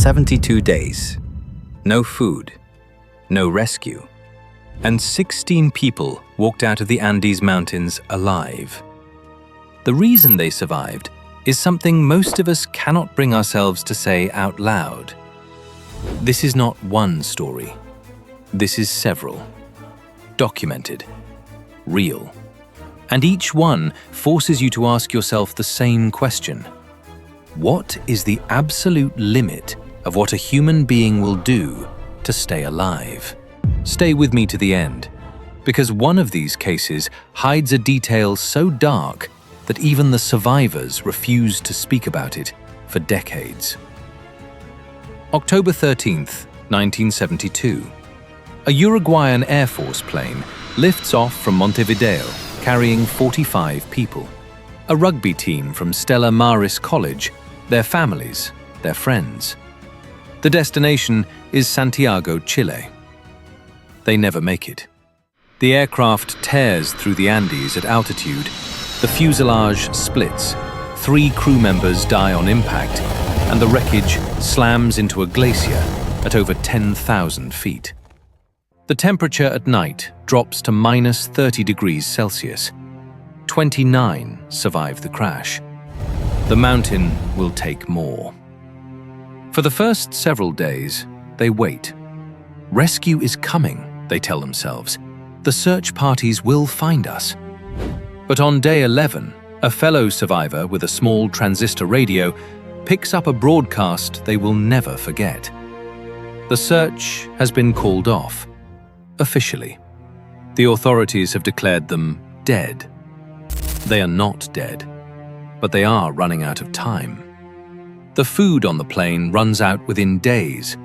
72 days. No food, no rescue. And 16 people walked out of the Andes Mountains alive. The reason they survived is something most of us cannot bring ourselves to say out loud. This is not one story. This is several. Documented. Real. And each one forces you to ask yourself the same question. What is the absolute limit of what a human being will do to stay alive? Stay with me to the end, because one of these cases hides a detail so dark that even the survivors refused to speak about it for decades. October 13th, 1972. A Uruguayan Air Force plane lifts off from Montevideo carrying 45 people. A rugby team from Stella Maris College, their families, their friends. The destination is Santiago, Chile. They never make it. The aircraft tears through the Andes at altitude. The fuselage splits, 3 crew members die on impact, and the wreckage slams into a glacier at over 10,000 feet. The temperature at night drops to minus 30 degrees Celsius. 29 survive the crash. The mountain will take more. For the first several days, they wait. Rescue is coming, they tell themselves. The search parties will find us. But on day 11, a fellow survivor with a small transistor radio picks up a broadcast they will never forget. The search has been called off, officially. The authorities have declared them dead. They are not dead, but they are running out of time. The food on the plane runs out within days.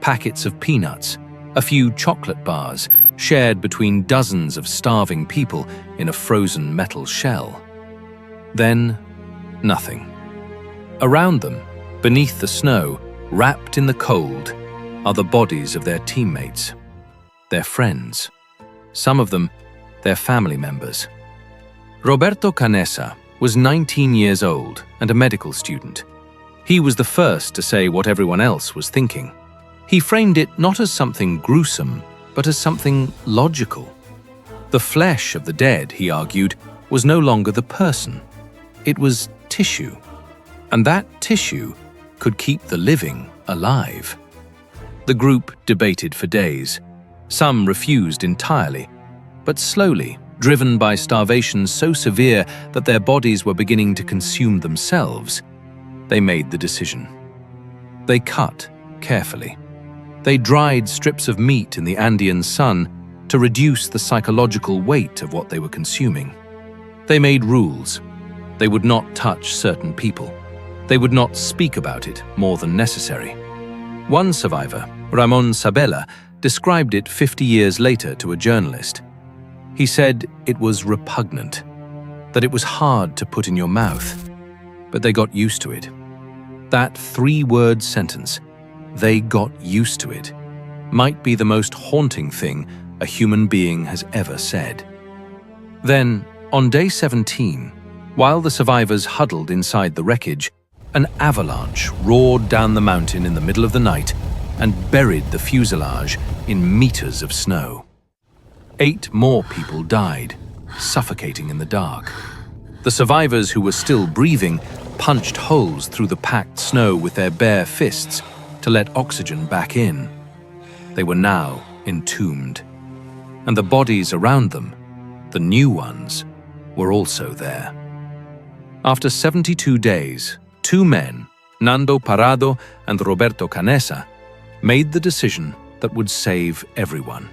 Packets of peanuts, a few chocolate bars, shared between dozens of starving people in a frozen metal shell. Then, nothing. Around them, beneath the snow, wrapped in the cold, are the bodies of their teammates, their friends, some of them their family members. Roberto Canessa was 19 years old and a medical student. He was the first to say what everyone else was thinking. He framed it not as something gruesome, but as something logical. The flesh of the dead, he argued, was no longer the person. It was tissue. And that tissue could keep the living alive. The group debated for days. Some refused entirely, but slowly, driven by starvation so severe that their bodies were beginning to consume themselves, they made the decision. They cut carefully. They dried strips of meat in the Andean sun to reduce the psychological weight of what they were consuming. They made rules. They would not touch certain people. They would not speak about it more than necessary. One survivor, Ramon Sabella, described it 50 years later to a journalist. He said it was repugnant, that it was hard to put in your mouth, but they got used to it. That 3-word sentence, "they got used to it," might be the most haunting thing a human being has ever said. Then, on day 17, while the survivors huddled inside the wreckage, an avalanche roared down the mountain in the middle of the night and buried the fuselage in meters of snow. 8 more people died, suffocating in the dark. The survivors who were still breathing punched holes through the packed snow with their bare fists to let oxygen back in. They were now entombed. And the bodies around them, the new ones, were also there. After 72 days, 2 men, Nando Parado and Roberto Canessa, made the decision that would save everyone.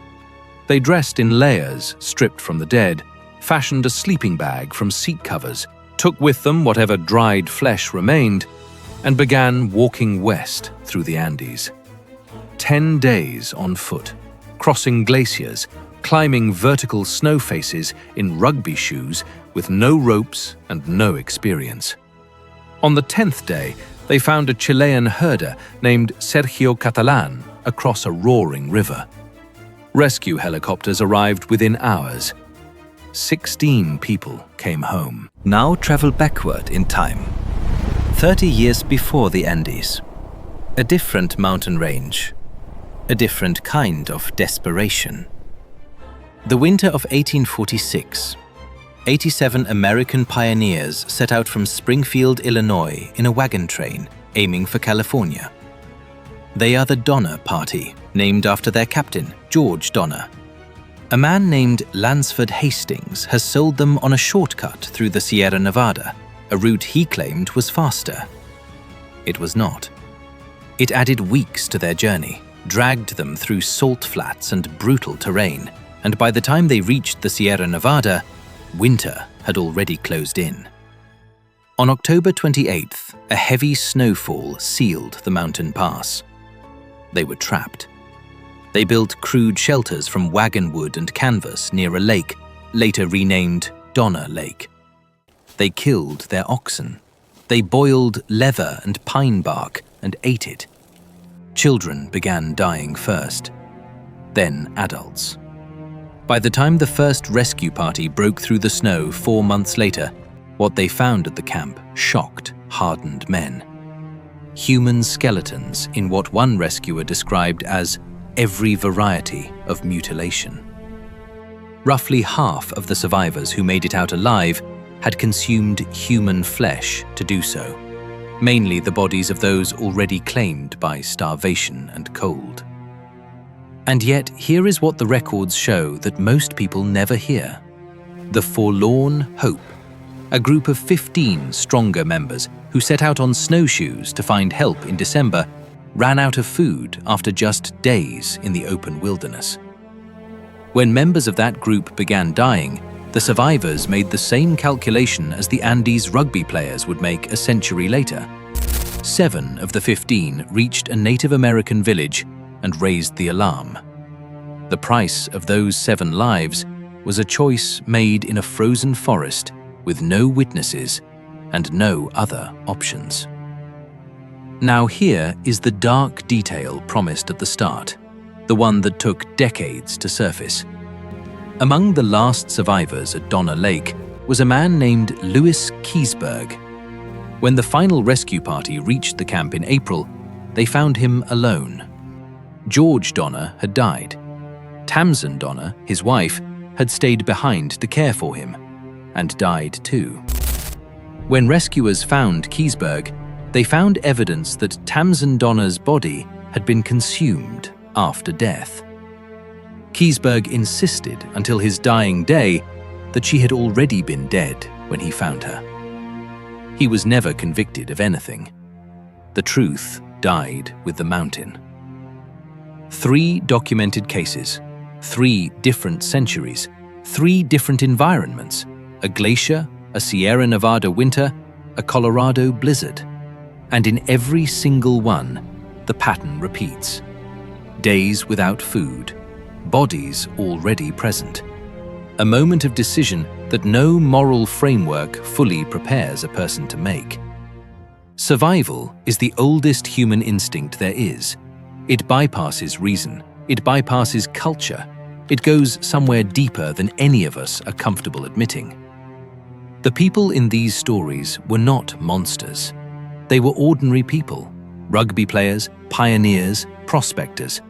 They dressed in layers stripped from the dead, fashioned a sleeping bag from seat covers, took with them whatever dried flesh remained, and began walking west through the Andes. 10 days on foot, crossing glaciers, climbing vertical snow faces in rugby shoes with no ropes and no experience. On the 10th day, they found a Chilean herder named Sergio Catalan across a roaring river. Rescue helicopters arrived within hours. 16 people came home. Now travel backward in time, 30 years before the Andes. A different mountain range, a different kind of desperation. The winter of 1846, 87 American pioneers set out from Springfield, Illinois in a wagon train aiming for California. They are the Donner Party, named after their captain, George Donner. A man named Lansford Hastings has sold them on a shortcut through the Sierra Nevada, a route he claimed was faster. It was not. It added weeks to their journey, dragged them through salt flats and brutal terrain, and by the time they reached the Sierra Nevada, winter had already closed in. On October 28th, a heavy snowfall sealed the mountain pass. They were trapped. They built crude shelters from wagon wood and canvas near a lake, later renamed Donner Lake. They killed their oxen. They boiled leather and pine bark and ate it. Children began dying first, then adults. By the time the first rescue party broke through the snow 4 months later, what they found at the camp shocked hardened men. Human skeletons in what one rescuer described as every variety of mutilation. Roughly half of the survivors who made it out alive had consumed human flesh to do so, mainly the bodies of those already claimed by starvation and cold. And yet, here is what the records show that most people never hear. The Forlorn Hope, a group of 15 stronger members who set out on snowshoes to find help in December, ran out of food after just days in the open wilderness. When members of that group began dying, the survivors made the same calculation as the Andes rugby players would make a century later. 7 of the 15 reached a Native American village and raised the alarm. The price of those 7 lives was a choice made in a frozen forest with no witnesses and no other options. Now here is the dark detail promised at the start, the one that took decades to surface. Among the last survivors at Donner Lake was a man named Louis Keseberg. When the final rescue party reached the camp in April, they found him alone. George Donner had died. Tamsen Donner, his wife, had stayed behind to care for him, and died too. When rescuers found Keseberg, they found evidence that Tamsen Donner's body had been consumed after death. Keseberg insisted until his dying day that she had already been dead when he found her. He was never convicted of anything. The truth died with the mountain. 3 documented cases, 3 different centuries, 3 different environments, a glacier, a Sierra Nevada winter, a Colorado blizzard. And in every single one, the pattern repeats. Days without food, bodies already present. A moment of decision that no moral framework fully prepares a person to make. Survival is the oldest human instinct there is. It bypasses reason, it bypasses culture, it goes somewhere deeper than any of us are comfortable admitting. The people in these stories were not monsters. They were ordinary people, rugby players, pioneers, prospectors,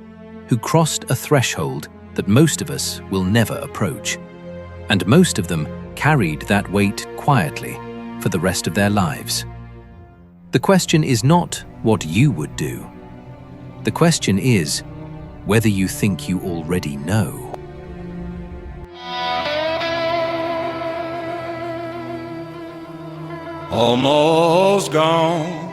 who crossed a threshold that most of us will never approach. And most of them carried that weight quietly for the rest of their lives. The question is not what you would do. The question is whether you think you already know. Almost gone.